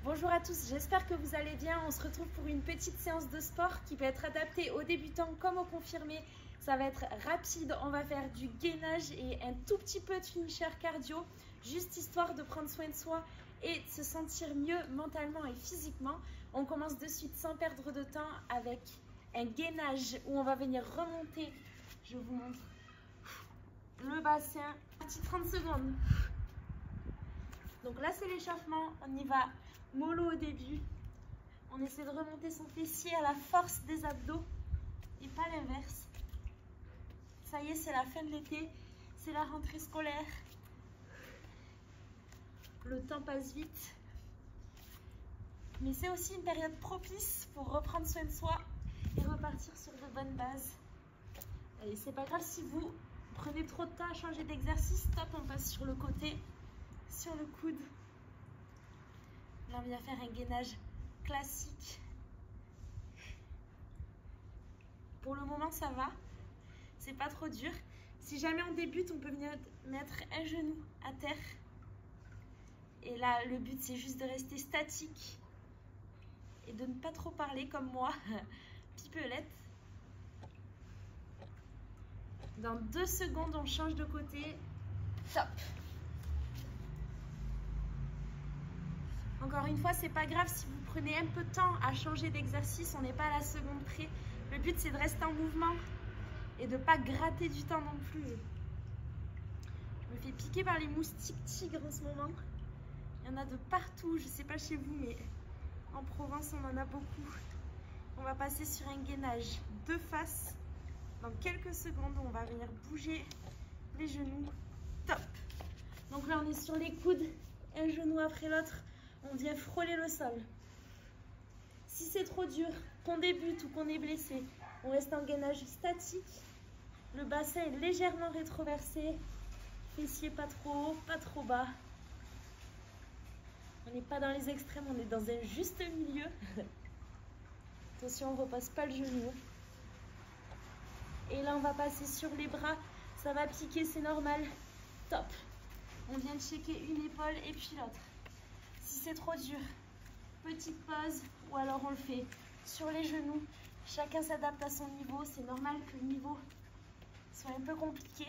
Bonjour à tous, j'espère que vous allez bien. On se retrouve pour une petite séance de sport qui peut être adaptée aux débutants comme aux confirmés. Ça va être rapide, on va faire du gainage et un tout petit peu de finisher cardio, juste histoire de prendre soin de soi et de se sentir mieux mentalement et physiquement. On commence de suite sans perdre de temps avec un gainage où on va venir remonter. Je vous montre le bassin, petit 30 secondes. Donc là c'est l'échauffement, on y va mollo au début. On essaie de remonter son fessier à la force des abdos et pas l'inverse. Ça y est, c'est la fin de l'été, c'est la rentrée scolaire. Le temps passe vite. Mais c'est aussi une période propice pour reprendre soin de soi et repartir sur de bonnes bases. Allez, c'est pas grave si vous prenez trop de temps à changer d'exercice. Top, on passe sur le côté, sur le coude. Là, on vient faire un gainage classique. Pour le moment, ça va. C'est pas trop dur. Si jamais on débute, on peut venir mettre un genou à terre. Et là, le but, c'est juste de rester statique et de ne pas trop parler comme moi. Pipelette. Dans 2 secondes, on change de côté. Top. Encore une fois, c'est pas grave si vous prenez un peu de temps à changer d'exercice, on n'est pas à la seconde près. Le but, c'est de rester en mouvement et de ne pas gratter du temps non plus. Je me fais piquer par les moustiques tigres en ce moment. Il y en a de partout, je ne sais pas chez vous, mais en Provence, on en a beaucoup. On va passer sur un gainage de face. Dans quelques secondes, on va venir bouger les genoux. Top. Donc là, on est sur les coudes, un genou après l'autre. On vient frôler le sol. Si c'est trop dur, qu'on débute ou qu'on est blessé, on reste en gainage statique. Le bassin est légèrement rétroversé. Fessier pas trop haut, pas trop bas. On n'est pas dans les extrêmes, on est dans un juste milieu. Attention, on ne repose pas le genou. Et là, on va passer sur les bras. Ça va piquer, c'est normal. Top. On vient de checker une épaule et puis l'autre. Si c'est trop dur, petite pause ou alors on le fait sur les genoux. Chacun s'adapte à son niveau. C'est normal que le niveau soit un peu compliqué.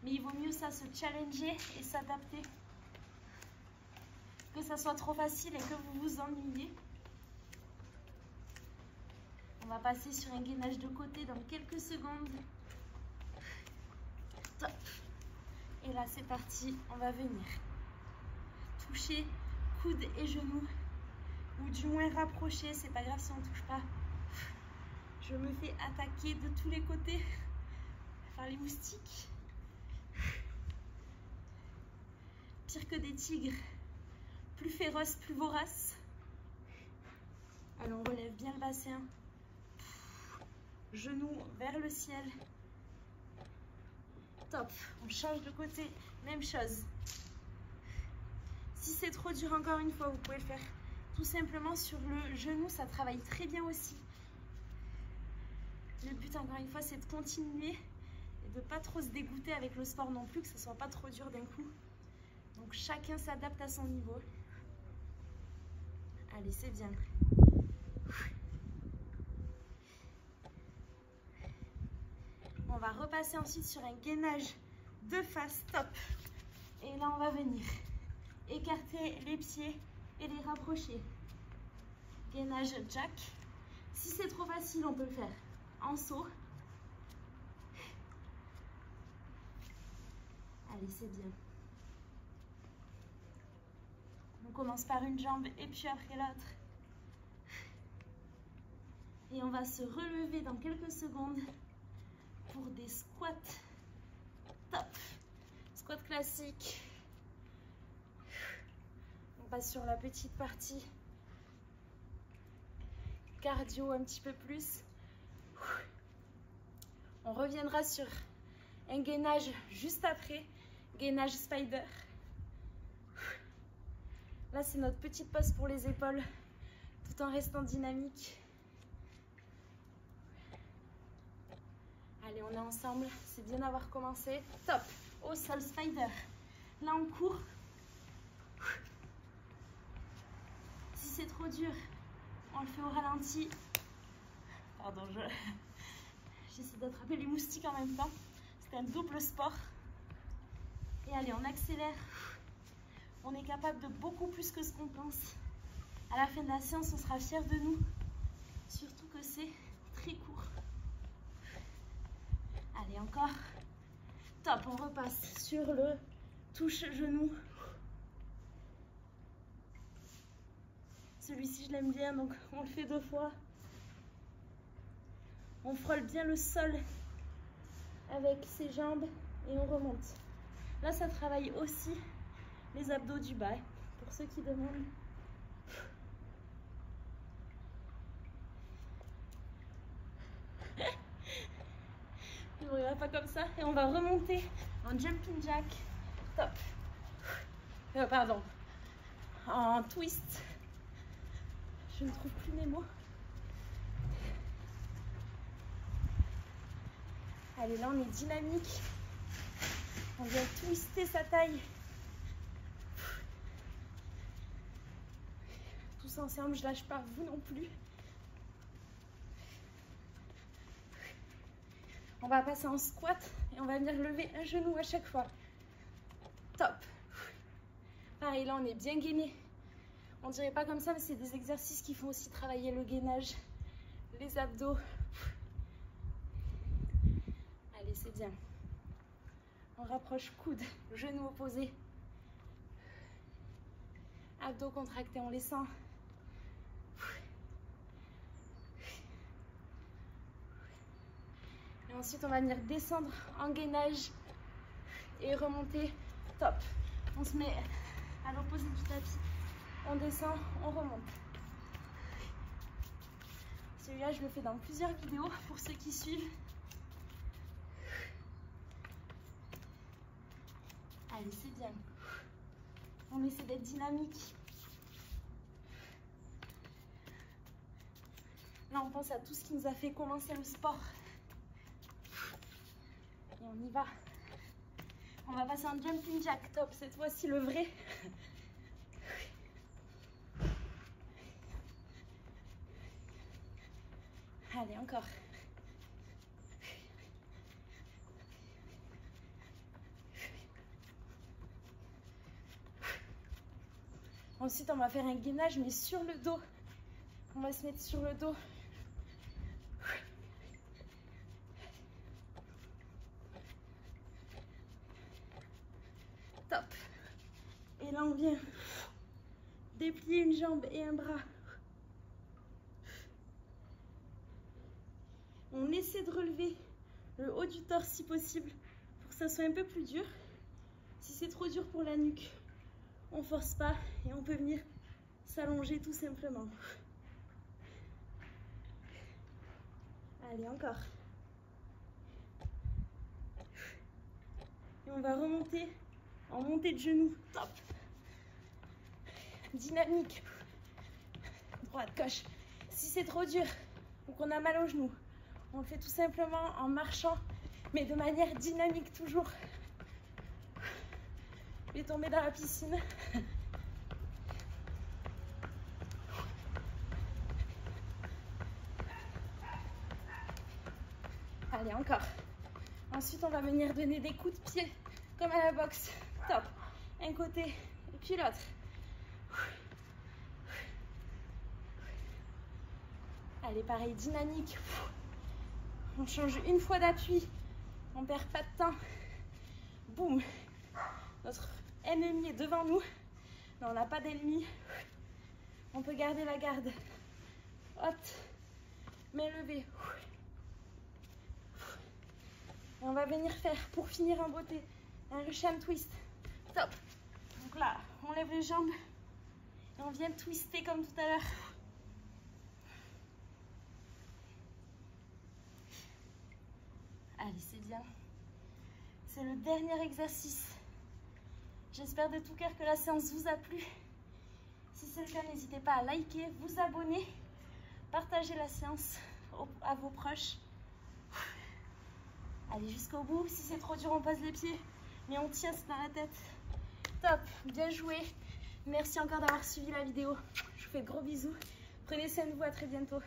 Mais il vaut mieux ça, se challenger et s'adapter. Que ça soit trop facile et que vous vous ennuyez. On va passer sur un gainage de côté dans quelques secondes. Top. Et là, c'est parti. On va venir toucher coude et genoux. Ou du moins rapprocher. C'est pas grave si on ne touche pas. Je me fais attaquer de tous les côtés par les moustiques. Pire que des tigres. Plus féroces, plus voraces. Alors on relève bien le bassin. Genoux vers le ciel. Top. On change de côté. Même chose. Si c'est trop dur, encore une fois, vous pouvez le faire tout simplement sur le genou. Ça travaille très bien aussi. Le but, encore une fois, c'est de continuer et de ne pas trop se dégoûter avec le sport non plus, que ce ne soit pas trop dur d'un coup. Donc chacun s'adapte à son niveau. Allez, c'est bien. On va repasser ensuite sur un gainage de face. Top. Et là, on va venir écarter les pieds et les rapprocher. Gainage jack. Si c'est trop facile, on peut le faire en saut. Allez, c'est bien. On commence par une jambe et puis après l'autre. Et on va se relever dans quelques secondes pour des squats. Top. Squat classique. On passe sur la petite partie cardio un petit peu plus. On reviendra sur un gainage juste après. Gainage spider. Là, c'est notre petite pause pour les épaules, tout en restant dynamique. Allez, on est ensemble. C'est bien d'avoir commencé. Top. Au sol spider. Là, on court. c'est trop dur, on le fait au ralenti. Pardon, j'essaie d'attraper les moustiques en même temps. C'est un double sport. Et allez, on accélère. On est capable de beaucoup plus que ce qu'on pense. À la fin de la séance, on sera fiers de nous. Surtout que c'est très court. Allez, encore. Top, on repasse sur le touche-genou. Celui-ci, je l'aime bien, donc on le fait 2 fois. On frôle bien le sol avec ses jambes et on remonte. Là, ça travaille aussi les abdos du bas, pour ceux qui demandent. Ne me regarde pas comme ça. Et on va remonter en jumping jack. Top. Pardon. En twist. Je ne trouve plus mes mots. Allez, là, on est dynamique. On vient twister sa taille. Tous ensemble, je lâche pas, vous non plus. On va passer en squat et on va venir lever un genou à chaque fois. Top. Pareil, là, on est bien gainé. On dirait pas comme ça, mais c'est des exercices qui font aussi travailler le gainage, les abdos. Allez, c'est bien. On rapproche coude, genou opposé. Abdos contractés, on les sent. Et ensuite, on va venir descendre en gainage et remonter. Top. On se met à l'opposé du tapis. On descend, on remonte. Celui-là, je le fais dans plusieurs vidéos pour ceux qui suivent. Allez, c'est bien. On essaie d'être dynamique. Là, on pense à tout ce qui nous a fait commencer le sport. Et on y va. On va passer en jumping jack. Top, cette fois-ci le vrai. Allez, encore. Ensuite, on va faire un gainage, mais sur le dos. On va se mettre sur le dos. Top. Et là, on vient déplier une jambe et un bras. On essaie de relever le haut du torse si possible pour que ça soit un peu plus dur. Si c'est trop dur pour la nuque, on force pas et on peut venir s'allonger tout simplement. Allez, encore. Et on va remonter en montée de genoux. Top. Dynamique. Droite, gauche. Si c'est trop dur ou qu'on a mal aux genoux, on le fait tout simplement en marchant, mais de manière dynamique toujours. Je vais tomber dans la piscine. Allez, encore. Ensuite, on va venir donner des coups de pied, comme à la boxe. Top. Un côté et puis l'autre. Allez, pareil, dynamique. On change une fois d'appui. On perd pas de temps. Boum. Notre ennemi est devant nous. Non, on n'a pas d'ennemi. On peut garder la garde haute, mais levée. Et on va venir faire, pour finir en beauté, un Russian twist. Top. Donc là, on lève les jambes et on vient twister comme tout à l'heure. Allez, c'est bien. C'est le dernier exercice. J'espère de tout cœur que la séance vous a plu. Si c'est le cas, n'hésitez pas à liker, vous abonner, partager la séance à vos proches. Allez jusqu'au bout. Si c'est trop dur, on passe les pieds. Mais on tient, c'est dans la tête. Top, bien joué. Merci encore d'avoir suivi la vidéo. Je vous fais de gros bisous. Prenez soin de vous, à très bientôt.